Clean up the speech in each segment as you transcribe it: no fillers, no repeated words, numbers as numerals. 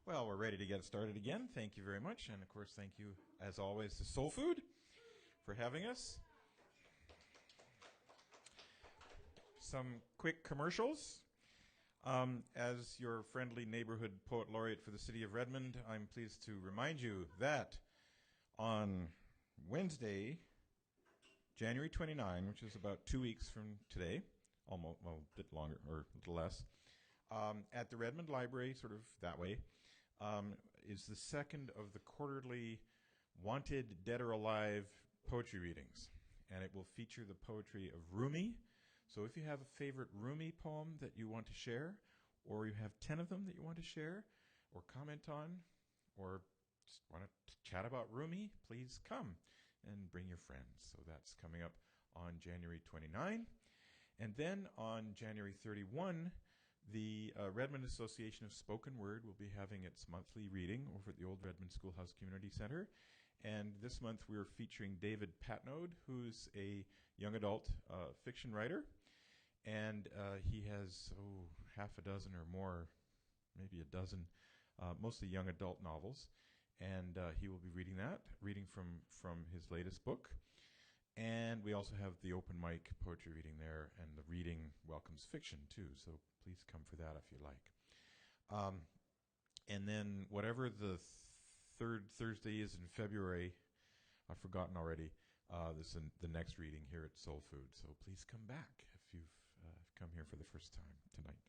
Well, we're ready to get started again. Thank you very much. And of course, thank you, as always, to Soul Food for having us. Some quick commercials. As your friendly neighborhood poet laureate for the city of Redmond, I'm pleased to remind you that on Wednesday, January 29, which is about 2 weeks from today, almost, well, a bit longer or a little less, at the Redmond Library, sort of that way, is the second of the quarterly Wanted Dead or Alive poetry readings. And it will feature the poetry of Rumi. So if you have a favorite Rumi poem that you want to share, or you have 10 of them that you want to share, or comment on, or just want to chat about Rumi, please come and bring your friends. So that's coming up on January 29. And then on January 31, the Redmond Association of Spoken Word will be having its monthly reading over at the Old Redmond Schoolhouse Community Center. And this month we're featuring David Patnode, who's a young adult fiction writer. And he has half a dozen or more, maybe a dozen, mostly young adult novels. And he will be reading from his latest book. And we also have the open mic poetry reading there, and the reading welcomes fiction too. So please come for that if you like. And then whatever the third Thursday is in February, I've forgotten already, this is the next reading here at Soul Food. So please come back if you've come here for the first time tonight.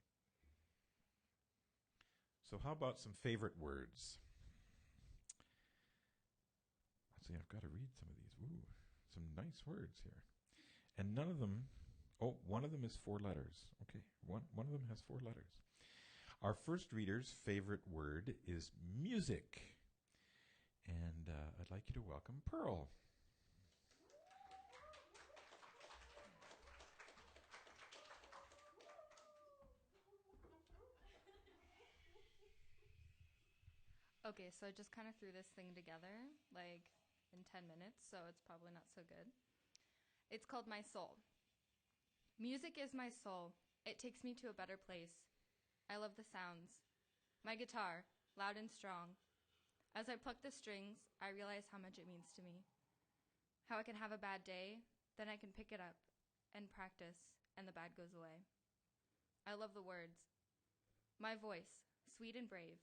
So how about some favorite words? Let's see, I've got to read some of these. Ooh, some nice words here. And none of them, one of them is 4 letters. Okay, one of them has 4 letters. Our first reader's favorite word is music. And I'd like you to welcome Pearl. Okay, so I just kind of threw this thing together, like in 10 minutes, so it's probably not so good. It's called My Soul. Music is my soul. It takes me to a better place. I love the sounds. My guitar, loud and strong. As I pluck the strings, I realize how much it means to me. How I can have a bad day, then I can pick it up and practice, and the bad goes away. I love the words. My voice, sweet and brave.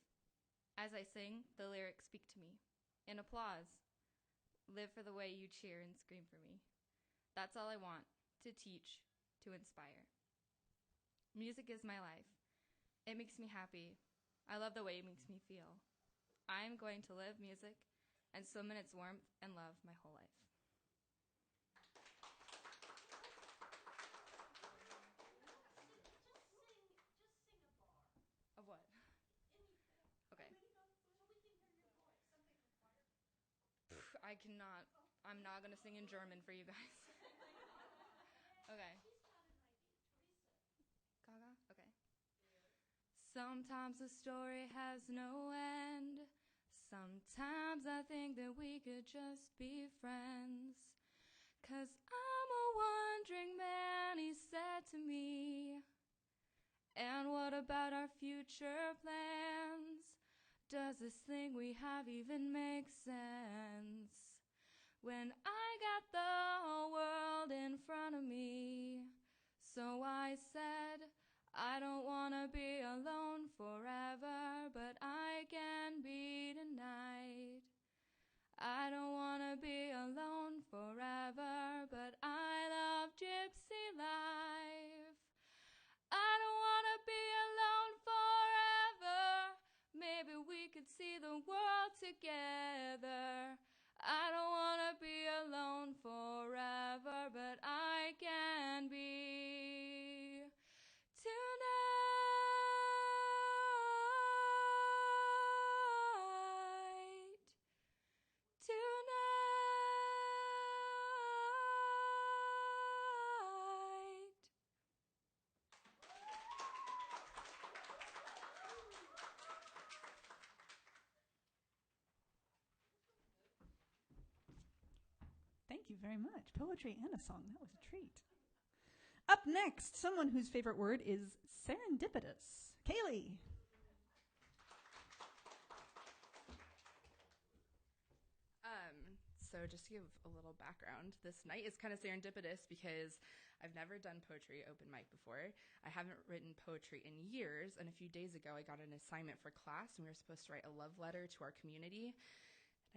As I sing, the lyrics speak to me. In applause, live for the way you cheer and scream for me. That's all I want, to teach, to inspire. Music is my life. It makes me happy. I love the way it makes me feel. I am going to live music and swim in its warmth and love my whole life. Just sing a bar. Of what? Anything. Okay. So we can hear your voice. Something required. I cannot. I'm not going to sing in German for you guys. Okay. She's got an idea. Teresa. Gaga? Okay. Sometimes the story has no end. Sometimes I think that we could just be friends. 'Cause I'm a wandering man, he said to me. And what about our future plans? Does this thing we have even make sense? When I got the whole world in front of me, so I said, I don't want to be alone forever, but I can be tonight. I don't want to be alone forever, but I love gypsy life. I don't want to be alone forever. Maybe we could see the world together. I don't want to be alone forever, but I can be tonight. Tonight. Thank you very much. Poetry and a song. That was a treat. Up next, someone whose favorite word is serendipitous. Kaylee. So just to give a little background, this night is kind of serendipitous because I've never done poetry open mic before. I haven't written poetry in years, and a few days ago I got an assignment for class, and we were supposed to write a love letter to our community.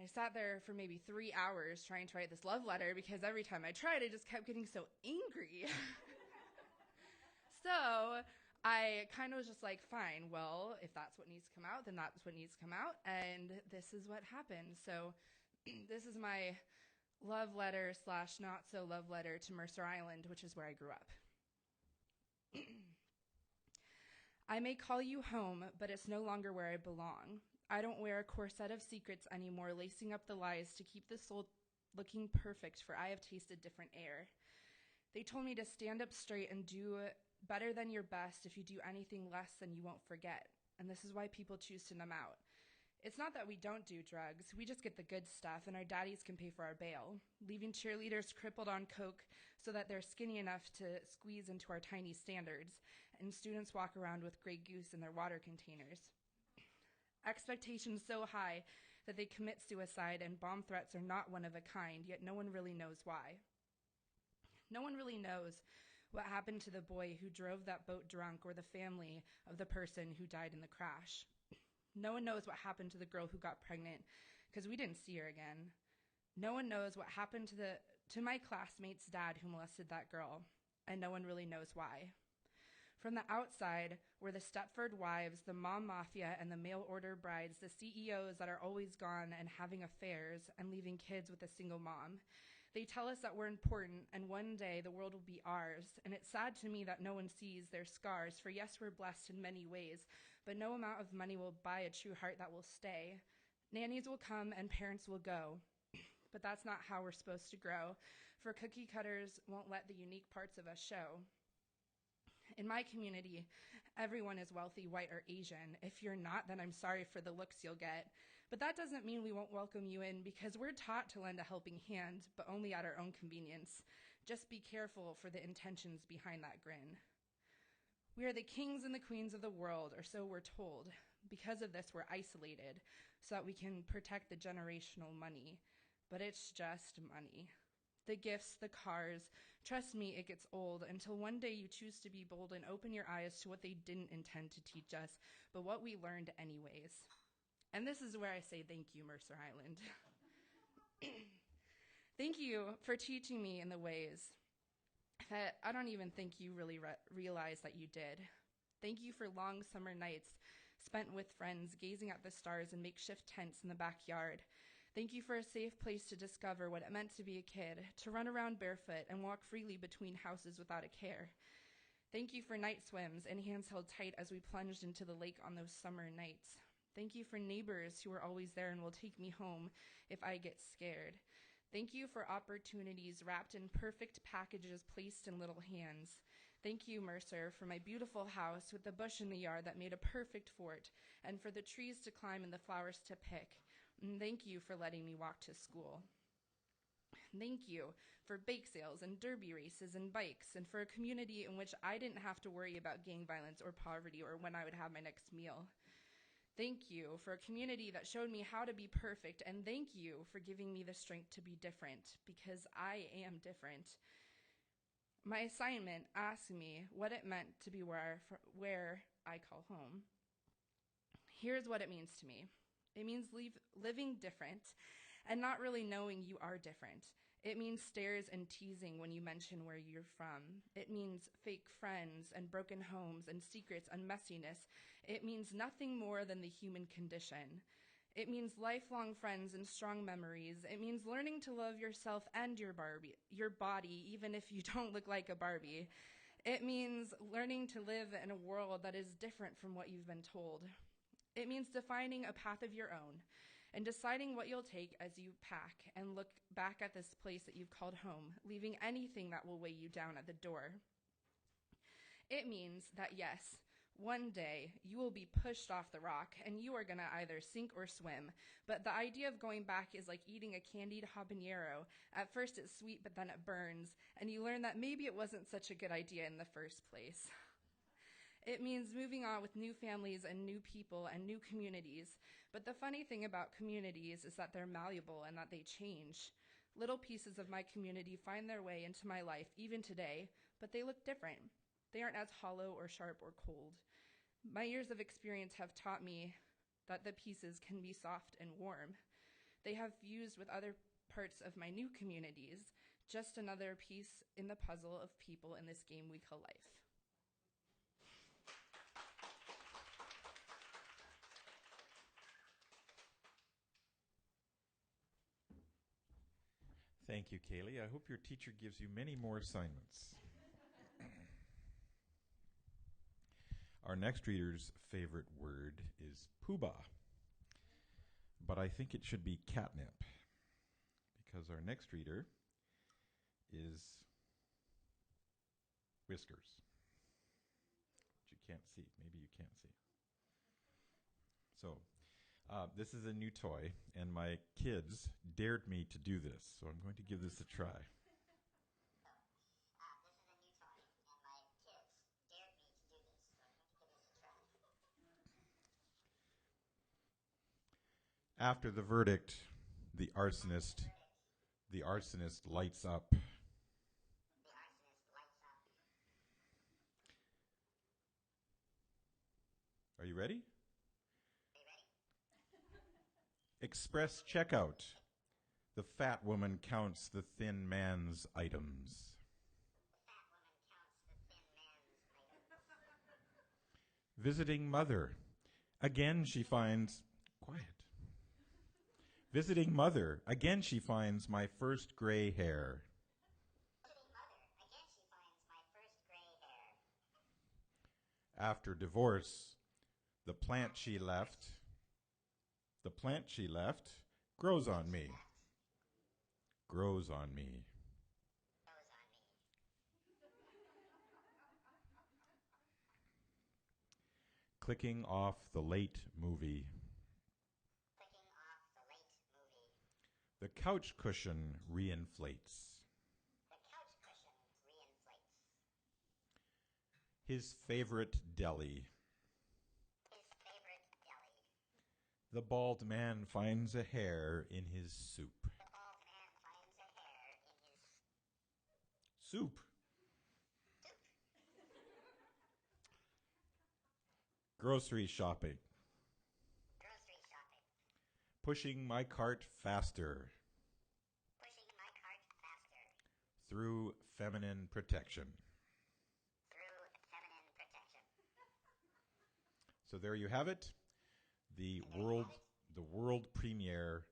And I sat there for maybe 3 hours trying to write this love letter because every time I tried, I just kept getting so angry. So I kind of was just like, fine, well, if that's what needs to come out, then that's what needs to come out, and this is what happened. So this is my love letter / not so love letter to Mercer Island, which is where I grew up. I may call you home, but it's no longer where I belong. I don't wear a corset of secrets anymore, lacing up the lies to keep the soul looking perfect, for I have tasted different air. They told me to stand up straight and do better than your best. If you do anything less, then you won't forget. And this is why people choose to numb out. It's not that we don't do drugs, we just get the good stuff, and our daddies can pay for our bail, leaving cheerleaders crippled on coke so that they're skinny enough to squeeze into our tiny standards, and students walk around with Grey Goose in their water containers. Expectations so high that they commit suicide, and bomb threats are not one of a kind, yet no one really knows why. No one really knows what happened to the boy who drove that boat drunk, or the family of the person who died in the crash. No one knows what happened to the girl who got pregnant, because we didn't see her again. No one knows what happened to my classmate's dad who molested that girl, and no one really knows why. From the outside were the Stepford wives, the mom mafia, and the mail order brides, the CEOs that are always gone and having affairs and leaving kids with a single mom. They tell us that we're important, and one day the world will be ours, and it's sad to me that no one sees their scars, for yes, we're blessed in many ways, but no amount of money will buy a true heart that will stay. Nannies will come and parents will go, but that's not how we're supposed to grow, for cookie cutters won't let the unique parts of us show. In my community, everyone is wealthy, white, or Asian. If you're not, then I'm sorry for the looks you'll get. But that doesn't mean we won't welcome you in, because we're taught to lend a helping hand, but only at our own convenience. Just be careful for the intentions behind that grin. We are the kings and the queens of the world, or so we're told. Because of this, we're isolated, so that we can protect the generational money. But it's just money. The gifts, the cars, trust me, it gets old, until one day you choose to be bold and open your eyes to what they didn't intend to teach us, but what we learned anyways. And this is where I say thank you, Mercer Island. Thank you for teaching me in the ways that I don't even think you really realize that you did. Thank you for long summer nights spent with friends, gazing at the stars in makeshift tents in the backyard. Thank you for a safe place to discover what it meant to be a kid, to run around barefoot and walk freely between houses without a care. Thank you for night swims and hands held tight as we plunged into the lake on those summer nights. Thank you for neighbors who are always there and will take me home if I get scared. Thank you for opportunities wrapped in perfect packages placed in little hands. Thank you, Mercer, for my beautiful house with the bush in the yard that made a perfect fort, and for the trees to climb and the flowers to pick. And thank you for letting me walk to school. Thank you for bake sales and derby races and bikes, and for a community in which I didn't have to worry about gang violence or poverty or when I would have my next meal. Thank you for a community that showed me how to be perfect, and thank you for giving me the strength to be different, because I am different. My assignment asked me what it meant to be where I call home. Here's what it means to me. It means living different and not really knowing you are different. It means stares and teasing when you mention where you're from. It means fake friends and broken homes and secrets and messiness. It means nothing more than the human condition. It means lifelong friends and strong memories. It means learning to love yourself and your body, even if you don't look like a Barbie. It means learning to live in a world that is different from what you've been told. It means defining a path of your own and deciding what you'll take as you pack and look back at this place that you've called home, leaving anything that will weigh you down at the door. It means that, yes, one day you will be pushed off the rock and you are going to either sink or swim, but the idea of going back is like eating a candied habanero. At first it's sweet, but then it burns, and you learn that maybe it wasn't such a good idea in the first place. It means moving on with new families and new people and new communities. But the funny thing about communities is that they're malleable and that they change. Little pieces of my community find their way into my life even today, but they look different. They aren't as hollow or sharp or cold. My years of experience have taught me that the pieces can be soft and warm. They have fused with other parts of my new communities, just another piece in the puzzle of people in this game we call life. Thank you, Kaylee. I hope your teacher gives you many more assignments. Our next reader's favorite word is poobah, but I think it should be catnip, because our next reader is Whiskers. Which you can't see. Maybe you can't see. So, this is a new toy, and my kids dared me to do this, so I'm going to give this a try. This is a new toy, and my kids dared me to do this, so I'm going to give this a try. After the verdict, the arsonist lights up. The arsonist lights up. Are you ready? Are you ready? Express checkout. The fat woman counts the thin man's items. The fat woman counts the thin man's items. Visiting mother. Again she finds... Quiet. Visiting mother. Again she finds my first gray hair. Visiting mother. Again she finds my first gray hair. After divorce, the plant she left grows on me. Grows on me. Goes on me. Clicking off the late movie. Clicking off the late movie. The couch cushion reinflates. The couch cushion reinflates. His favorite deli. His favorite deli. The bald man finds a hair in his soup. The bald man finds a hair in his Soup. soup. Grocery shopping. Grocery shopping. Pushing my cart faster. Pushing my cart faster. Through feminine protection. Through feminine protection. So there you have it. The world premiere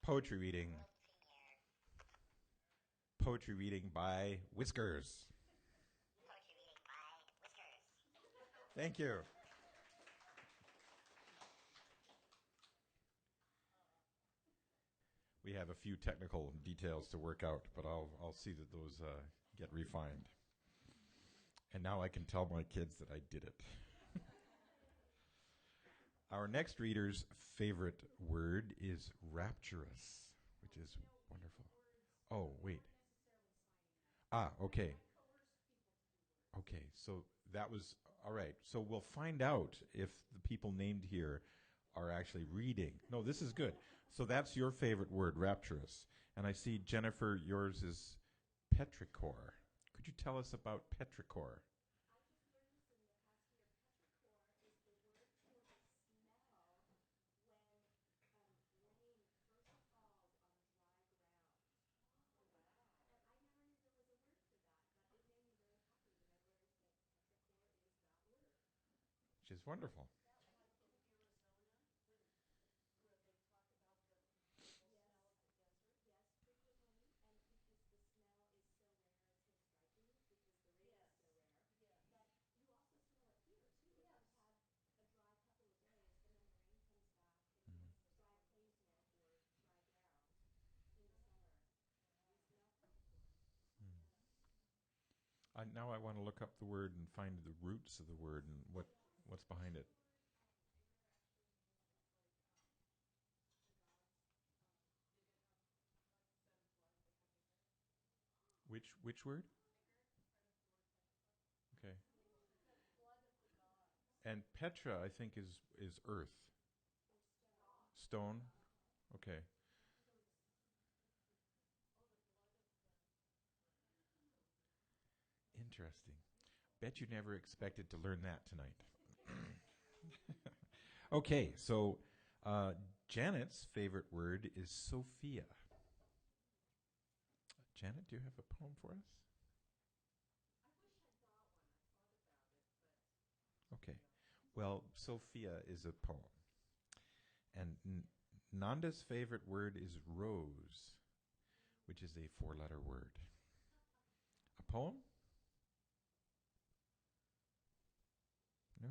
poetry reading. Poetry reading by Whiskers. Poetry reading by Whiskers. Thank you. We have a few technical details to work out, but I'll see that those get refined. And now I can tell my kids that I did it. Our next reader's favorite word is rapturous, which is wonderful. Oh, wait. Okay. Okay, so that was, all right. So we'll find out if the people named here are actually reading. No, this is good. So that's your favorite word, rapturous. And I see, Jennifer, yours is petrichor. Could you tell us about petrichor? Which is wonderful. Now I want to look up the word and find the roots of the word and what's behind it. Which word? Okay. And Petra, I think, is earth. Stone. Okay. Interesting. Bet you never expected to learn that tonight. Okay, so Janet's favorite word is Sophia. Janet, do you have a poem for us? Okay. Well, Sophia is a poem. And Nanda's favorite word is rose, which is a 4-letter word. A poem? No?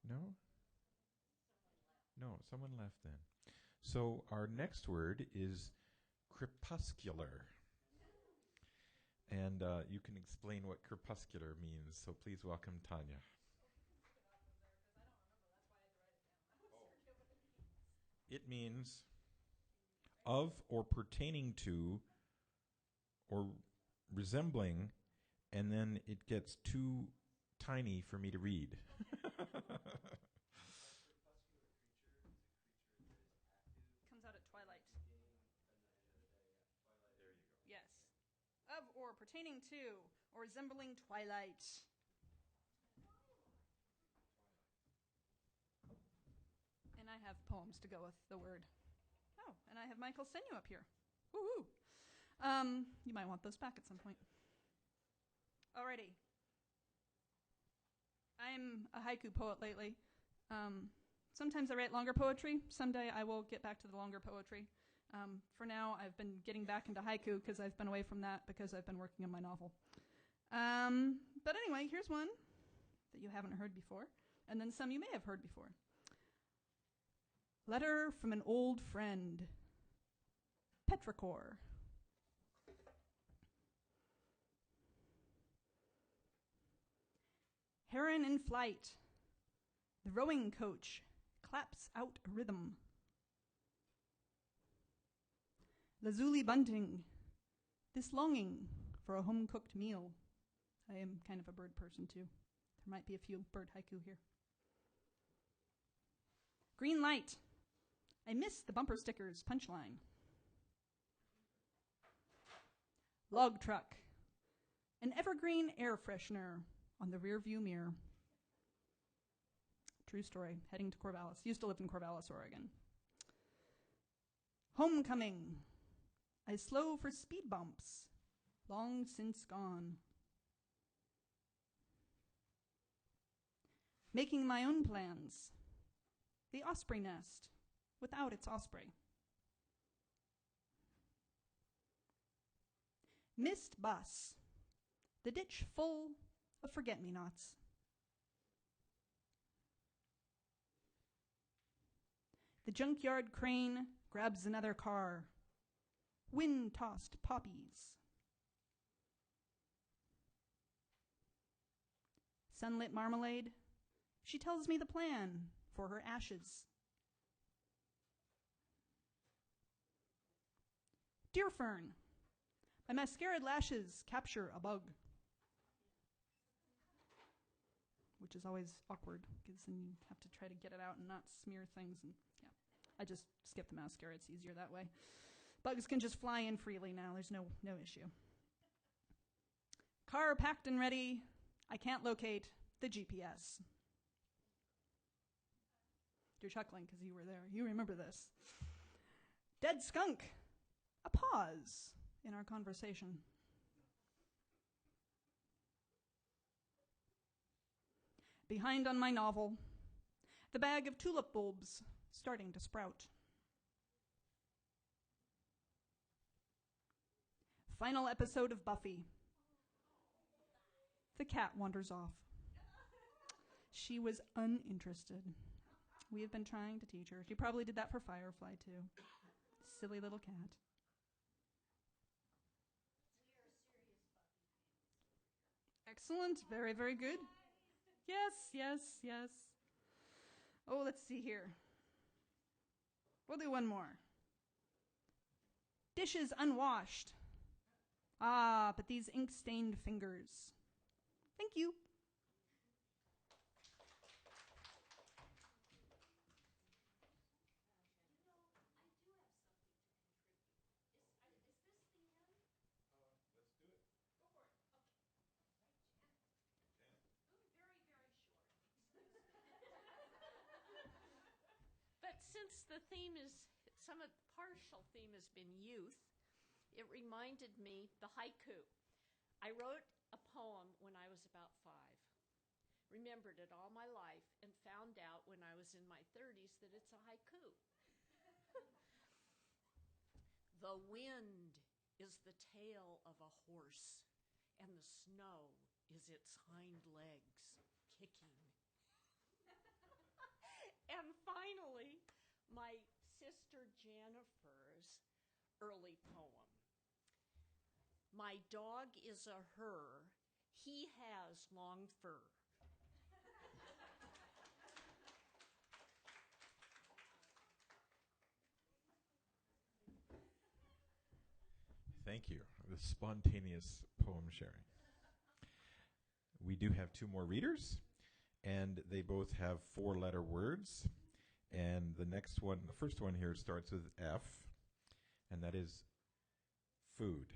No? No, someone left then. So our next word is crepuscular. And you can explain what crepuscular means, so please welcome Tanya. It means of or pertaining to or resembling, and then it gets too tiny for me to read. Comes out at twilight. Yes. Of or pertaining to or resembling twilight. And I have poems to go with the word. Oh, and I have Michael Senyu up here. Woohoo! You might want those back at some point. Alrighty. I'm a haiku poet lately. Sometimes I write longer poetry. Someday I will get back to the longer poetry. For now, I've been getting back into haiku because I've been away from that because I've been working on my novel. But anyway, here's one that you haven't heard before, and then some you may have heard before. Letter from an old friend. Petrichor. Heron in flight. The rowing coach claps out a rhythm. Lazuli bunting. This longing for a home-cooked meal. I am kind of a bird person, too. There might be a few bird haiku here. Green light. I miss the bumper stickers punchline. Log truck. An evergreen air freshener on the rearview mirror. True story. Heading to Corvallis. Used to live in Corvallis, Oregon. Homecoming. I slow for speed bumps. Long since gone. Making my own plans. The osprey nest. Without its osprey. Missed bus. The ditch full of forget-me-nots. The junkyard crane grabs another car. Wind-tossed poppies. Sunlit marmalade. She tells me the plan for her ashes. Deer fern. My mascaraed lashes capture a bug. Which is always awkward, because then you have to try to get it out and not smear things. And yeah, I just skip the mascara. It's easier that way. Bugs can just fly in freely now. There's no issue. Car packed and ready. I can't locate the GPS. You're chuckling because you were there. You remember this. Dead skunk. A pause in our conversation. Behind on my novel, the bag of tulip bulbs starting to sprout. Final episode of Buffy. The cat wanders off. She was uninterested. We have been trying to teach her. She probably did that for Firefly, too. Silly little cat. Excellent. Very, very good. Yes. Oh, let's see here. We'll do one more. Dishes unwashed. Ah, but these ink-stained fingers. Thank you. But since the theme is, some of the partial theme has been youth, it reminded me the haiku. I wrote a poem when I was about 5. Remembered it all my life and found out when I was in my 30s that it's a haiku. The wind is the tail of a horse, and the snow is its hind legs kicking. And finally, my sister Jennifer's early poem. My dog is a her. He has long fur. Thank you. The spontaneous poem sharing. We do have 2 more readers, and they both have 4-letter words. And the first one here starts with F, and that is food.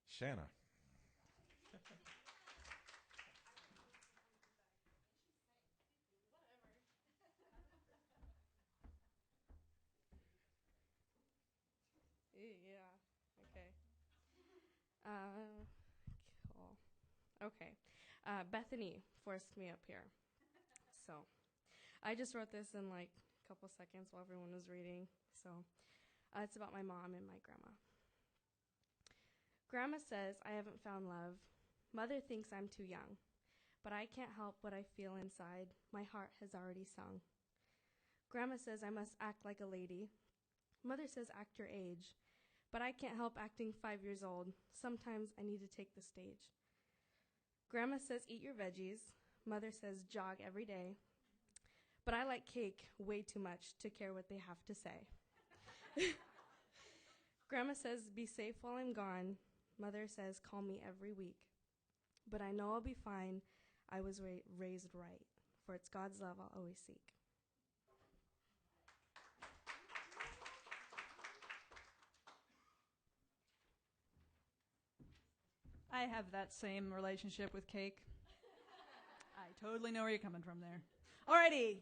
Shanna. Yeah. Okay. Cool. Okay. Bethany forced me up here. So I just wrote this in like a couple seconds while everyone was reading. So it's about my mom and my grandma. Grandma says I haven't found love. Mother thinks I'm too young. But I can't help what I feel inside. My heart has already sung. Grandma says I must act like a lady. Mother says act your age. But I can't help acting 5 years old. Sometimes I need to take the stage. Grandma says eat your veggies. Mother says jog every day. But I like cake way too much to care what they have to say. Grandma says be safe while I'm gone. Mother says call me every week. But I know I'll be fine. I was raised right. For it's God's love I'll always seek. I have that same relationship with cake. I totally know where you're coming from there. Alrighty.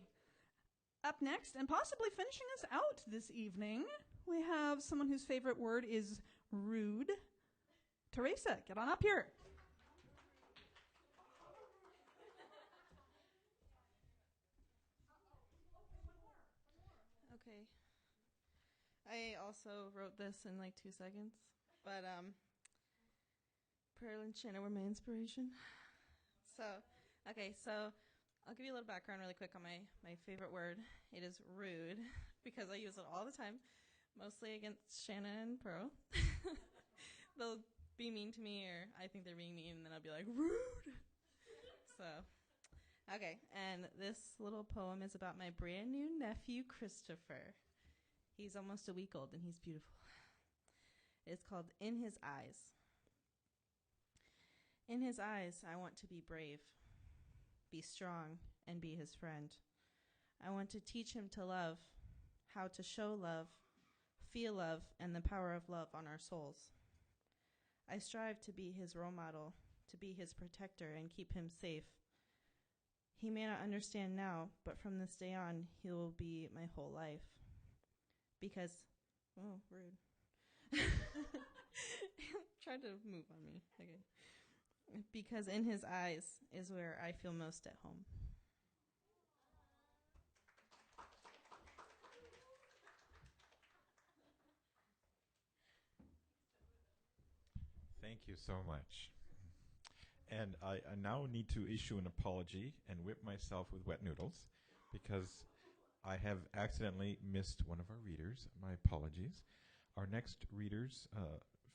Up next, and possibly finishing us out this evening, we have someone whose favorite word is rude. Teresa, get on up here. Okay. I also wrote this in like 2 seconds, but Pearl and Shanna were my inspiration. So I'll give you a little background really quick on my favorite word. It is rude because I use it all the time, mostly against Shanna and Pearl. They'll be mean to me, or I think they're being mean, and then I'll be like, rude. So, okay, and this little poem is about my brand new nephew, Christopher. He's almost a week old, and he's beautiful. It's called In His Eyes. In his eyes, I want to be brave, be strong, and be his friend. I want to teach him to love, how to show love, feel love, and the power of love on our souls. I strive to be his role model, to be his protector, and keep him safe. He may not understand now, but from this day on, he will be my whole life. Because, oh, rude. Tried to move on me. Okay. Because in his eyes is where I feel most at home. Thank you so much. And I now need to issue an apology and whip myself with wet noodles because I have accidentally missed one of our readers. My apologies. Our next reader's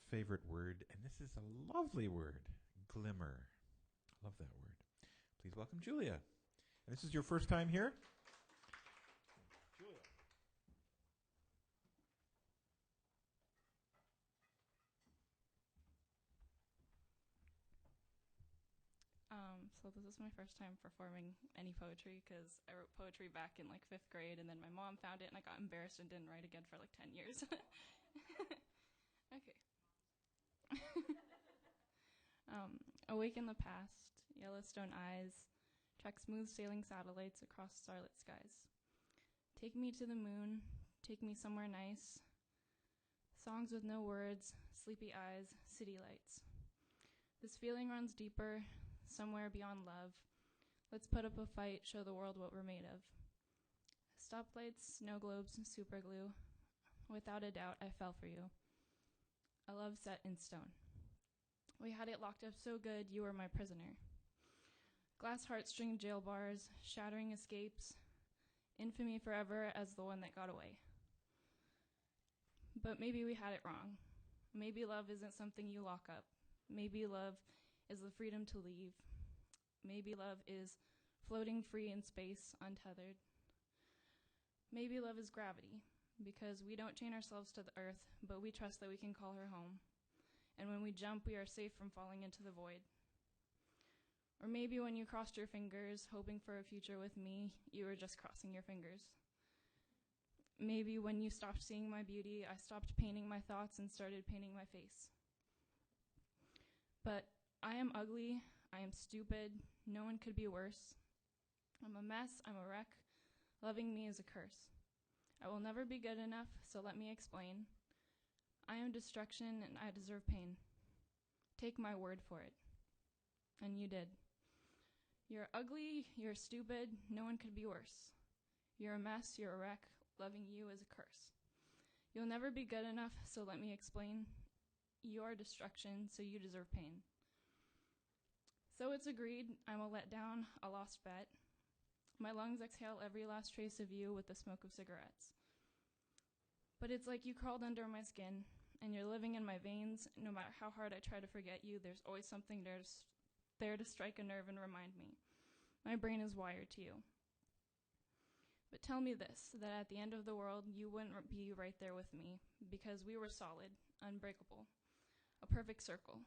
favorite word, and this is a lovely word, glimmer. Love that word. Please welcome Julia. And this is your first time here? Julia. So this is my first time performing any poetry because I wrote poetry back in like 5th grade, and then my mom found it and I got embarrassed and didn't write again for like 10 years. Okay. Awake in the past, Yellowstone eyes track smooth sailing satellites across starlit skies. Take me to the moon, take me somewhere nice. Songs with no words, sleepy eyes, city lights. This feeling runs deeper, somewhere beyond love. Let's put up a fight, show the world what we're made of. Stoplights, snow globes, super glue. Without a doubt, I fell for you. A love set in stone. We had it locked up so good, you were my prisoner. Glass heartstring jail bars, shattering escapes, infamy forever as the one that got away. But maybe we had it wrong. Maybe love isn't something you lock up. Maybe love is the freedom to leave. Maybe love is floating free in space, untethered. Maybe love is gravity, because we don't chain ourselves to the earth, but we trust that we can call her home. And when we jump, we are safe from falling into the void. Or maybe when you crossed your fingers, hoping for a future with me, you were just crossing your fingers. Maybe when you stopped seeing my beauty, I stopped painting my thoughts and started painting my face. But I am ugly, I am stupid, no one could be worse. I'm a mess, I'm a wreck, loving me is a curse. I will never be good enough, so let me explain. I am destruction and I deserve pain. Take my word for it. And you did. You're ugly, you're stupid, no one could be worse. You're a mess, you're a wreck, loving you is a curse. You'll never be good enough, so let me explain. You are destruction, so you deserve pain. So it's agreed, I'm a letdown, a lost bet. My lungs exhale every last trace of you with the smoke of cigarettes. But it's like you crawled under my skin, and you're living in my veins. No matter how hard I try to forget you, there's always something there to strike a nerve and remind me. My brain is wired to you. But tell me this, that at the end of the world, you wouldn't be right there with me, because we were solid, unbreakable, a perfect circle.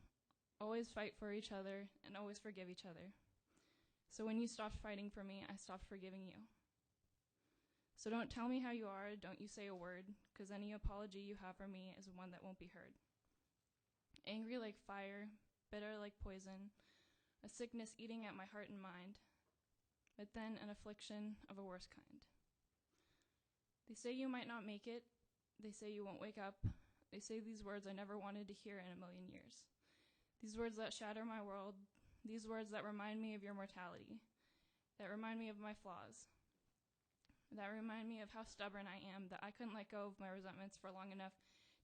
Always fight for each other, and always forgive each other. So when you stopped fighting for me, I stopped forgiving you. So don't tell me how you are, don't you say a word, because any apology you have for me is one that won't be heard. Angry like fire, bitter like poison, a sickness eating at my heart and mind, but then an affliction of a worse kind. They say you might not make it, they say you won't wake up, they say these words I never wanted to hear in a million years. These words that shatter my world, these words that remind me of your mortality, that remind me of my flaws, that remind me of how stubborn I am, that I couldn't let go of my resentments for long enough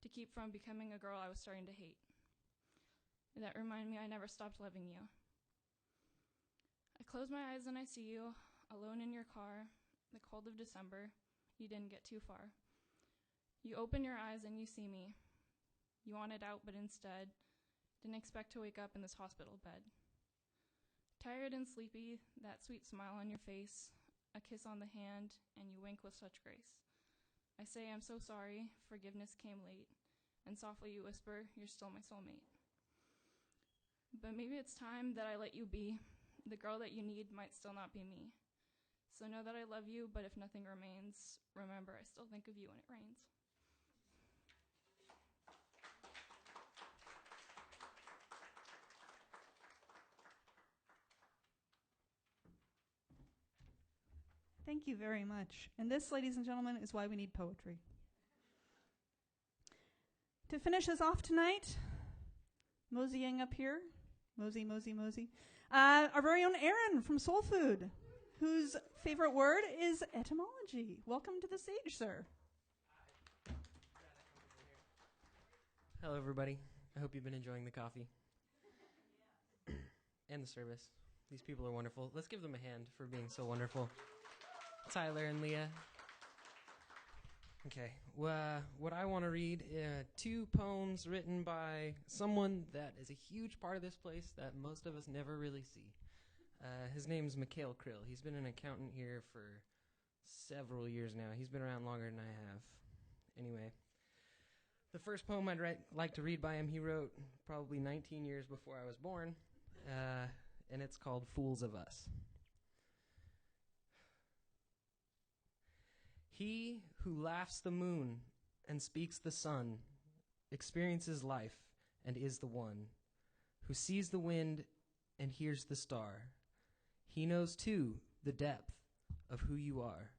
to keep from becoming a girl I was starting to hate, that remind me I never stopped loving you. I close my eyes and I see you, alone in your car, the cold of December. You didn't get too far. You open your eyes and you see me. You wanted out, but instead didn't expect to wake up in this hospital bed. Tired and sleepy, that sweet smile on your face, a kiss on the hand, and you wink with such grace. I say I'm so sorry, forgiveness came late, and softly you whisper, you're still my soulmate. But maybe it's time that I let you be. The girl that you need might still not be me. So know that I love you, but if nothing remains, remember I still think of you when it rains. Thank you very much. And this, ladies and gentlemen, is why we need poetry. To finish us off tonight, moseying up here, mosey, our very own Aaron from Soul Food, whose favorite word is etymology. Welcome to the stage, sir. Hello, everybody. I hope you've been enjoying the coffee and the service. These people are wonderful. Let's give them a hand for being so wonderful. Tyler and Leah. Okay, what I want to read, two poems written by someone that is a huge part of this place that most of us never really see. His name's Mikhail Krill. He's been an accountant here for several years now. He's been around longer than I have. Anyway, the first poem I'd like to read by him, he wrote probably 19 years before I was born, and it's called Fools of Us. He who laughs the moon and speaks the sun experiences life and is the one who sees the wind and hears the star. He knows, too, the depth of who you are.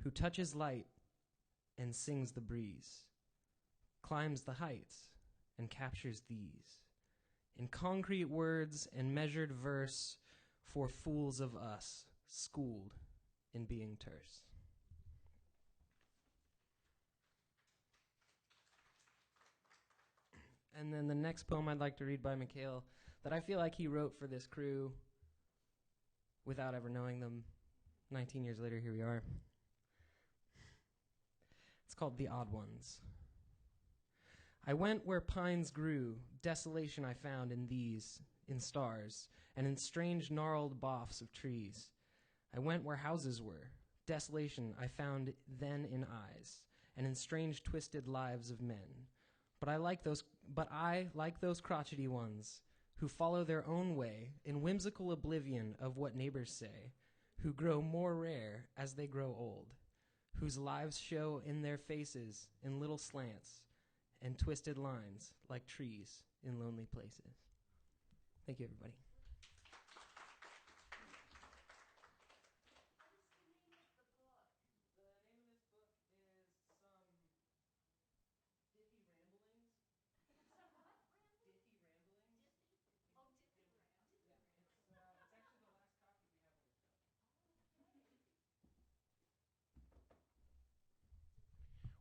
who touches light and sings the breeze, climbs the heights and captures these, in concrete words and measured verse for fools of us, schooled in being terse. And then the next poem I'd like to read by Mikhail that I feel like he wrote for this crew without ever knowing them. 19 years later, here we are. It's called The Odd Ones. I went where pines grew, desolation I found in these, in stars, and in strange gnarled boughs of trees. I went where houses were, desolation I found then in eyes, and in strange twisted lives of men. But I, like those crotchety ones, who follow their own way in whimsical oblivion of what neighbors say, who grow more rare as they grow old, whose lives show in their faces in little slants and twisted lines like trees in lonely places. Thank you, everybody.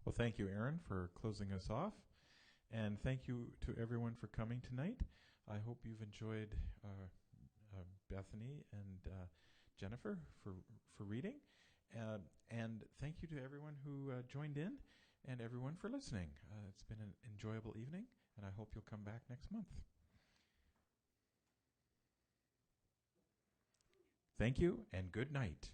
Well, thank you, Aaron, for closing us off. And thank you to everyone for coming tonight. I hope you've enjoyed Bethany and Jennifer for reading. And thank you to everyone who joined in and everyone for listening. It's been an enjoyable evening, and I hope you'll come back next month. Thank you, and good night.